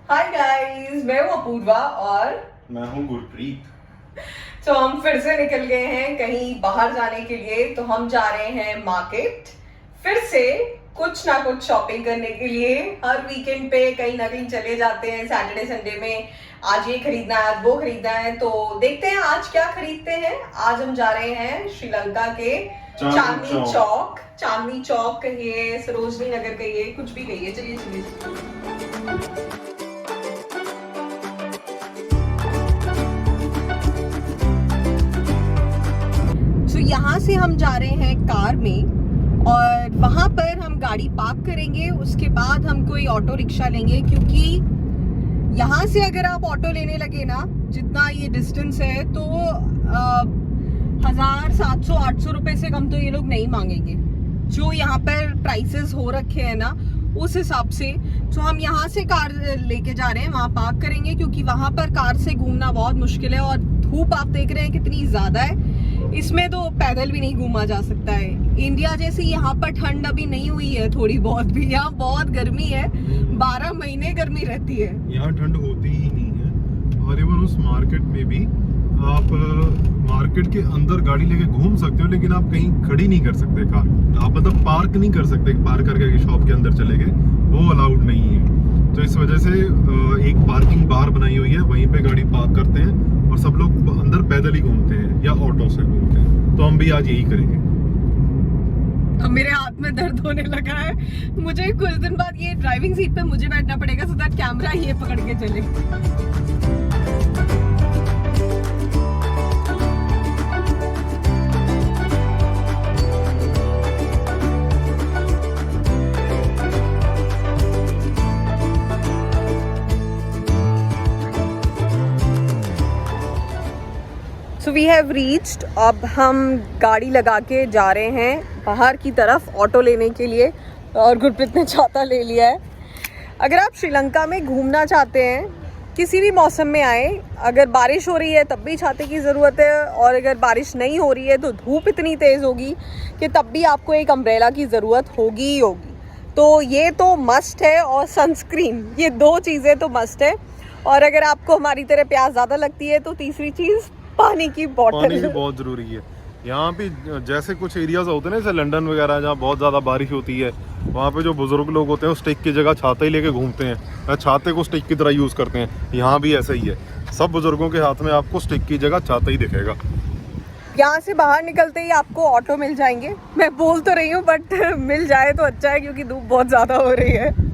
Hi guys, मैं हूँ अपूर्वा और मैं हूँ गुरप्रीत। तो हम फिर से निकल गए हैं कहीं बाहर जाने के लिए। तो हम जा रहे हैं मार्केट फिर से कुछ ना कुछ शॉपिंग करने के लिए। हर वीकेंड पे कहीं ना कहीं चले जाते हैं, सैटरडे संडे में। आज ये खरीदना है, आज वो खरीदना है, तो देखते हैं आज क्या खरीदते हैं। आज हम जा रहे हैं श्रीलंका के चांदनी चौक कहिए, सरोजनी नगर कहिए, कुछ भी कहिए। चलिए चलिए। यहाँ से हम जा रहे हैं कार में और वहां पर हम गाड़ी पार्क करेंगे। उसके बाद हम कोई ऑटो रिक्शा लेंगे, क्योंकि यहाँ से अगर आप ऑटो लेने लगे ना, जितना ये डिस्टेंस है, तो 1700-800 रुपए से कम तो ये लोग नहीं मांगेंगे। जो यहाँ पर प्राइसेस हो रखे हैं ना, उस हिसाब से। तो हम यहाँ से कार लेके जा रहे हैं, वहाँ पार्क करेंगे, क्योंकि वहां पर कार से घूमना बहुत मुश्किल है। और धूप आप देख रहे हैं कितनी ज्यादा है, इसमें तो पैदल भी नहीं घूमा जा सकता है। इंडिया जैसी यहाँ पर ठंड अभी नहीं हुई है, थोड़ी बहुत भी। यहाँ बहुत गर्मी है, 12 महीने गर्मी रहती है। यहाँ ठंड होती ही नहीं है। और इवन उस मार्केट में भी आप मार्केट के अंदर गाड़ी लेके घूम सकते हो, लेकिन आप कहीं खड़ी नहीं कर सकते कार। आप मतलब पार्क नहीं कर सकते, पार्क करके शॉप के अंदर चले गए, वो अलाउड नहीं है। तो इस वजह से एक पार्किंग बार बनाई हुई है, वहीं पे गाड़ी पार्क करते हैं और सब लोग अंदर पैदल ही घूमते हैं या ऑटो से घूमते हैं। तो हम भी आज यही करेंगे। अब मेरे हाथ में दर्द होने लगा है। मुझे कुछ दिन बाद ये ड्राइविंग सीट पे मुझे बैठना पड़ेगा, सो दैट कैमरा ये पकड़ के चले। So we have reached। अब हम गाड़ी लगा के जा रहे हैं बाहर की तरफ ऑटो लेने के लिए, और गुरप्रीत ने छाता ले लिया है। अगर आप श्रीलंका में घूमना चाहते हैं, किसी भी मौसम में आए, अगर बारिश हो रही है तब भी छाते की ज़रूरत है, और अगर बारिश नहीं हो रही है तो धूप इतनी तेज़ होगी कि तब भी आपको एक अम्ब्रेला की ज़रूरत होगी ही होगी। तो ये तो मस्ट है, और सनस्क्रीन, ये दो चीज़ें तो मस्ट है। और अगर आपको हमारी तरह प्यास ज़्यादा लगती है तो तीसरी चीज़ पानी की बोतल। पानी भी बहुत जरूरी है। यहाँ पे जैसे कुछ एरियाज होते हैं ना, जैसे लंदन वगैरह, जहाँ बहुत ज़्यादा बारिश होती है, वहाँ पे जो बुजुर्ग लोग होते हैं वो स्टिक की जगह छाता ही लेके घूमते हैं, छाते को स्टिक की तरह यूज़ करते हैं। यहाँ भी ऐसा ही है, सब बुजुर्गों के हाथ में आपको स्टिक की जगह छाता ही दिखेगा। यहाँ से बाहर निकलते ही आपको ऑटो मिल जाएंगे। मैं बोल तो रही हूँ, बट मिल जाए तो अच्छा है, क्योंकि धूप बहुत ज़्यादा हो रही है।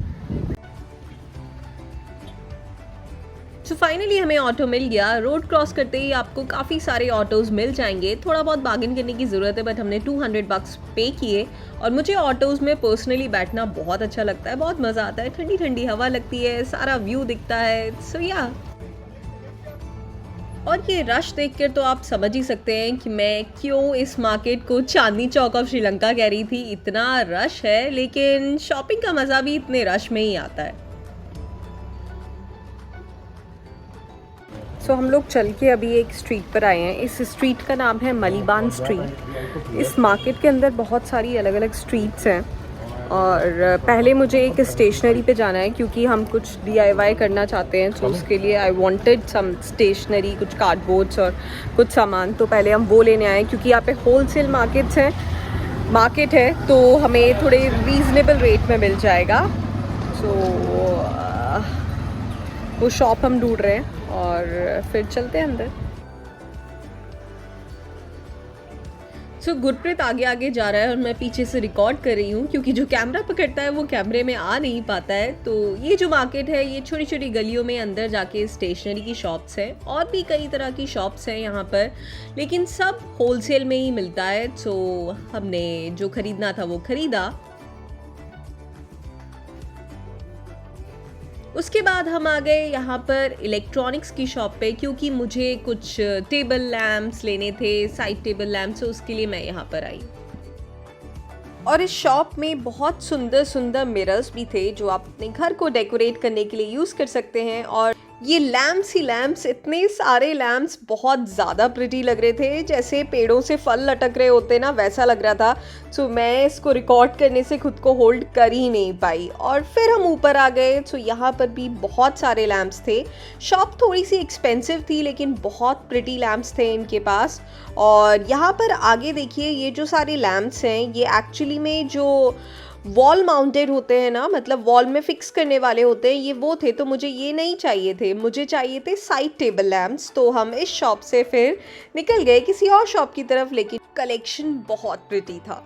तो फाइनली हमें ऑटो मिल गया। रोड क्रॉस करते ही आपको काफ़ी सारे ऑटोज़ मिल जाएंगे। थोड़ा बहुत बार्गेन करने की ज़रूरत है, बट हमने $200 पे किए। और मुझे ऑटोज़ में पर्सनली बैठना बहुत अच्छा लगता है, बहुत मज़ा आता है। ठंडी ठंडी हवा लगती है, सारा व्यू दिखता है। सो या, और ये रश देखकर तो आप समझ ही सकते हैं कि मैं क्यों इस मार्केट को चांदनी चौक ऑफ श्रीलंका कह रही थी। इतना रश है, लेकिन शॉपिंग का मज़ा भी इतने रश में ही आता है। सो हम लोग चल के अभी एक स्ट्रीट पर आए हैं। इस स्ट्रीट का नाम है मलीबान स्ट्रीट। इस मार्केट के अंदर बहुत सारी अलग अलग स्ट्रीट्स हैं, और पहले मुझे एक स्टेशनरी पे जाना है, क्योंकि हम कुछ DIY करना चाहते हैं। तो उसके लिए आई वांटेड सम स्टेशनरी, कुछ कार्डबोर्ड्स और कुछ सामान। तो पहले हम वो लेने आए, क्योंकि यहाँ पे होलसेल मार्केट है, तो हमें थोड़े रीज़नेबल रेट में मिल जाएगा। सो वो शॉप हम ढूंढ रहे हैं, और फिर चलते हैं अंदर। सो गुरप्रीत आगे आगे जा रहा है और मैं पीछे से रिकॉर्ड कर रही हूँ, क्योंकि जो कैमरा पकड़ता है वो कैमरे में आ नहीं पाता है। तो ये जो मार्केट है, ये छोटी छोटी गलियों में अंदर जाके स्टेशनरी की शॉप्स हैं, और भी कई तरह की शॉप्स हैं यहाँ पर, लेकिन सब होलसेल में ही मिलता है। तो हमने जो खरीदना था वो खरीदा। उसके बाद हम आ गए यहाँ पर इलेक्ट्रॉनिक्स की शॉप पे, क्योंकि मुझे कुछ टेबल लैम्प्स लेने थे, साइड टेबल लैम्प्स, तो उसके लिए मैं यहाँ पर आई। और इस शॉप में बहुत सुंदर सुंदर मिरर्स भी थे, जो आप अपने घर को डेकोरेट करने के लिए यूज़ कर सकते हैं। और ये लैम्प्स ही लैम्प्स, इतने सारे लैम्प्स बहुत ज़्यादा प्रिटी लग रहे थे, जैसे पेड़ों से फल लटक रहे होते ना, वैसा लग रहा था। सो मैं इसको रिकॉर्ड करने से खुद को होल्ड कर ही नहीं पाई और फिर हम ऊपर आ गए। सो यहाँ पर भी बहुत सारे लैम्प्स थे। शॉप थोड़ी सी एक्सपेंसिव थी लेकिन बहुत प्रिटी लैम्प्स थे इनके पास। और यहाँ पर आगे देखिए, ये जो सारे लैम्प्स हैं ये एक्चुअली में जो वॉल माउंटेड होते हैं ना, मतलब वॉल में फिक्स करने वाले होते हैं, ये वो थे। तो मुझे ये नहीं चाहिए थे, मुझे चाहिए थे साइड टेबल लैम्प्स। तो हम इस शॉप से फिर निकल गए किसी और शॉप की तरफ, लेकिन कलेक्शन बहुत प्रिटी था।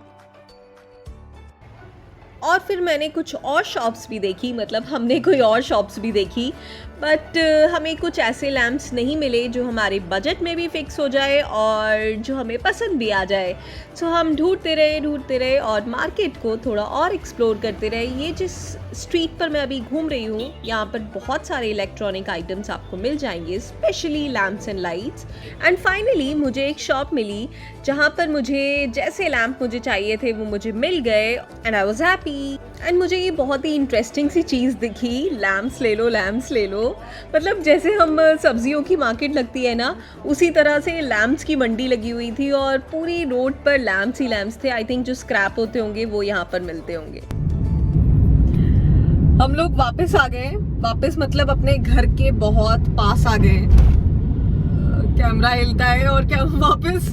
और फिर मैंने कुछ और शॉप्स भी देखी, मतलब हमने कोई और शॉप्स भी देखी, बट हमें कुछ ऐसे लैम्प्स नहीं मिले जो हमारे बजट में भी फिक्स हो जाए और जो हमें पसंद भी आ जाए। सो हम ढूंढते रहे और मार्केट को थोड़ा और एक्सप्लोर करते रहे। ये जिस स्ट्रीट पर मैं अभी घूम रही हूँ, यहाँ पर बहुत सारे इलेक्ट्रॉनिक आइटम्स आपको मिल जाएंगे, specially lamps and lights. And finally मुझे एक शॉप मिली जहाँ पर मुझे जैसे लैम्प मुझे चाहिए थे वो मुझे मिल गए and I was happy. And मुझे ये बहुत ही इंटरेस्टिंग सी चीज़ दिखी, लैम्प्स ले लो, मतलब जैसे हम सब्जियों की मार्केट लगती है ना, उसी तरह से लैम्प्स की मंडी लगी हुई थी और पूरी रोड पर लैम्प्स ही लैम्प्स थे। आई थिंक जो स्क्रैप होते होंगे वो यहाँ पर मिलते होंगे। हम लोग वापस आ गए, वापस मतलब अपने घर के बहुत पास आ गए। कैमरा हिलता है और क्या वापस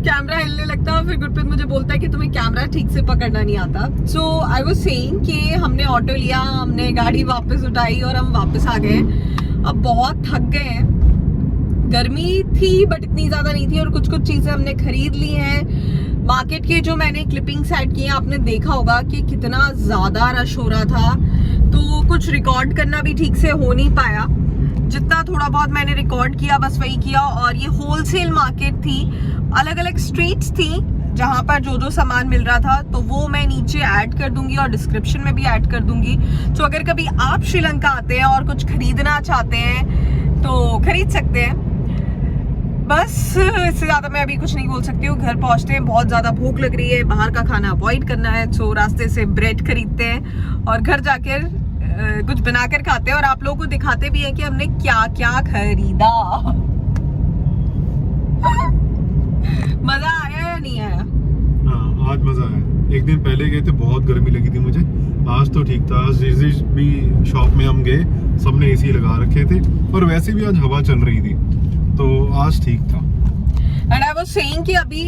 कैमरा हिलने लगता है, फिर गुरप्रीत मुझे बोलता है कि तुम्हें कैमरा ठीक से पकड़ना नहीं आता। सो आई वाज सेइंग कि हमने ऑटो लिया, हमने गाड़ी वापस उठाई और हम वापस आ गए। अब बहुत थक गए हैं, गर्मी थी बट इतनी ज़्यादा नहीं थी और कुछ कुछ चीज़ें हमने खरीद ली हैं। मार्केट के जो मैंने क्लिपिंग्स ऐड किए आपने देखा होगा कि कितना ज़्यादा रश हो रहा था, तो कुछ रिकॉर्ड करना भी ठीक से हो नहीं पाया। जितना थोड़ा बहुत मैंने रिकॉर्ड किया बस वही किया। और ये होलसेल मार्केट थी, अलग अलग स्ट्रीट्स थी जहाँ पर जो जो सामान मिल रहा था, तो वो मैं नीचे ऐड कर दूंगी और डिस्क्रिप्शन में भी ऐड कर दूंगी। तो अगर कभी आप श्रीलंका आते हैं और कुछ खरीदना चाहते हैं तो खरीद सकते हैं। बस इससे ज़्यादा मैं अभी कुछ नहीं बोल सकती हूँ। घर पहुँचते हैं, बहुत ज़्यादा भूख लग रही है, बाहर का खाना अवॉइड करना है, तो रास्ते से ब्रेड खरीदते हैं और घर जाकर कुछ बनाकर खाते हैं और आप लोगों को दिखाते भी हैं कि हमने क्या क्या खरीदा। मजा आया या नहीं आया? हाँ, आज मजा आया। एक दिन पहले गए थे, बहुत गर्मी लगी थी मुझे। आज तो ठीक था। जिस भी शॉप में हम गए सबने एसी लगा रखे थे और वैसे भी आज हवा चल रही थी, तो आज ठीक था। एंड आई वाज सेइंग कि अभी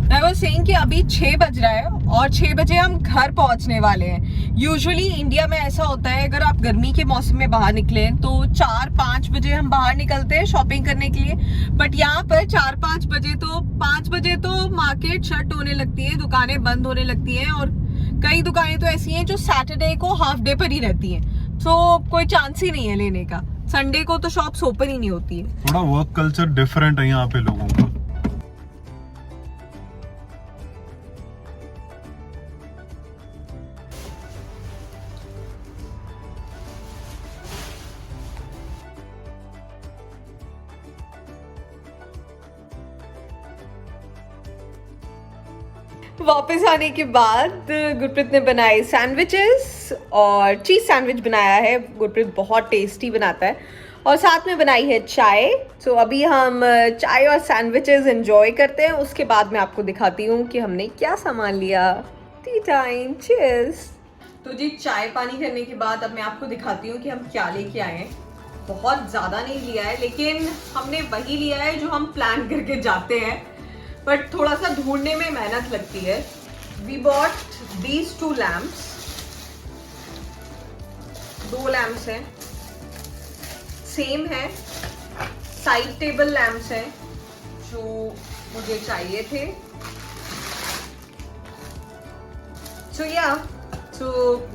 I was saying कि अभी 6 बज रहा है और 6 बजे हम घर पहुंचने वाले हैं। यूजुअली इंडिया में ऐसा होता है, अगर आप गर्मी के मौसम में बाहर निकले तो 4-5 बजे हम बाहर निकलते हैं शॉपिंग करने के लिए, बट यहाँ पर 4-5 बजे तो 5 बजे तो मार्केट शट होने लगती है, दुकानें बंद होने लगती हैं और कई दुकानें तो ऐसी हैं जो सैटरडे को हाफ डे पर ही रहती हैं, तो कोई चांस ही नहीं है लेने का। संडे को तो शॉप्स ओपन ही नहीं होती है। थोड़ा वर्क कल्चर डिफरेंट है यहाँ पे लोगों का। वापस आने के बाद गुरप्रीत ने बनाए सैंडविचेस और चीज़ सैंडविच बनाया है। गुरप्रीत बहुत टेस्टी बनाता है और साथ में बनाई है चाय। तो अभी हम चाय और सैंडविचेस एंजॉय करते हैं, उसके बाद मैं आपको दिखाती हूँ कि हमने क्या सामान लिया। T time, cheers. तो जी चाय पानी करने के बाद अब मैं आपको दिखाती हूँ कि हम क्या लेके आए हैं। बहुत ज़्यादा नहीं लिया है, लेकिन हमने वही लिया है जो हम प्लान करके जाते हैं, बट थोड़ा सा ढूंढने में मेहनत लगती है। We bought these 2 lamps, 2 lamps हैं, सेम है, साइड टेबल लैम्प्स हैं जो मुझे चाहिए थे।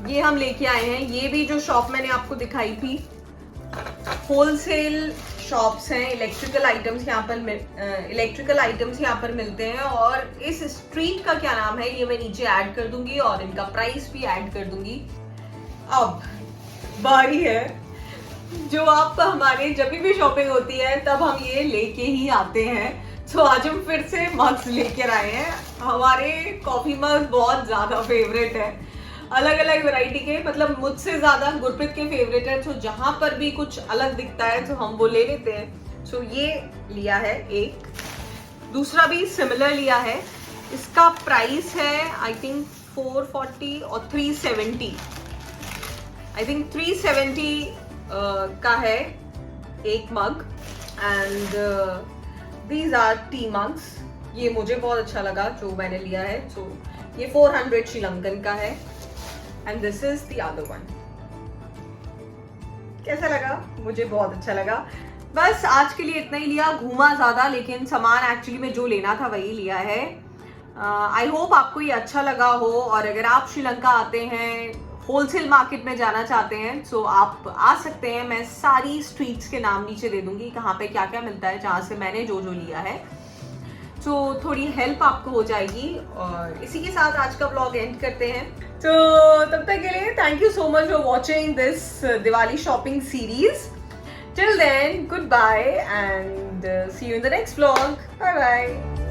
ये हम लेके आए हैं। ये भी जो शॉप मैंने आपको दिखाई थी, होलसेल शॉप्स हैं, इलेक्ट्रिकल आइटम्स यहाँ पर मिलते हैं। और इस स्ट्रीट का क्या नाम है ये मैं नीचे ऐड कर दूंगी और इनका प्राइस भी ऐड कर दूंगी। अब बारी है जो आप हमारे जब भी शॉपिंग होती है तब हम ये लेके ही आते हैं। तो आज हम फिर से मग्स लेकर आए हैं। हमारे कॉफी मग बहुत ज्यादा फेवरेट है अलग अलग वैरायटी के, मतलब मुझसे ज्यादा गुरप्रीत के फेवरेट है, तो जहां पर भी कुछ अलग दिखता है तो हम वो ले लेते हैं। सो ये लिया है एक, दूसरा भी सिमिलर लिया है। इसका प्राइस है आई थिंक 440 और 370, आई थिंक 370 का है एक mug. And these are tea mugs, ये मुझे बहुत अच्छा लगा जो मैंने लिया है। सो ये 400 श्रीलंकन का है and this is the other one. कैसा लगा? मुझे बहुत अच्छा लगा। बस आज के लिए इतना ही लिया, घूमा ज्यादा लेकिन सामान एक्चुअली में जो लेना था वही लिया है। आई होप आपको ये अच्छा लगा हो, और अगर आप श्रीलंका आते हैं, होलसेल मार्केट में जाना चाहते हैं, तो आप आ सकते हैं। मैं सारी स्ट्रीट्स के नाम नीचे दे दूंगी कहाँ पे क्या क्या मिलता है, जहाँ से मैंने जो जो लिया है, तो थोड़ी हेल्प आपको हो जाएगी। और इसी के साथ आज का व्लॉग एंड करते हैं। तो तब तक के लिए thank you so much for watching this Diwali shopping series. Till then, goodbye and see you in the next vlog. Bye bye.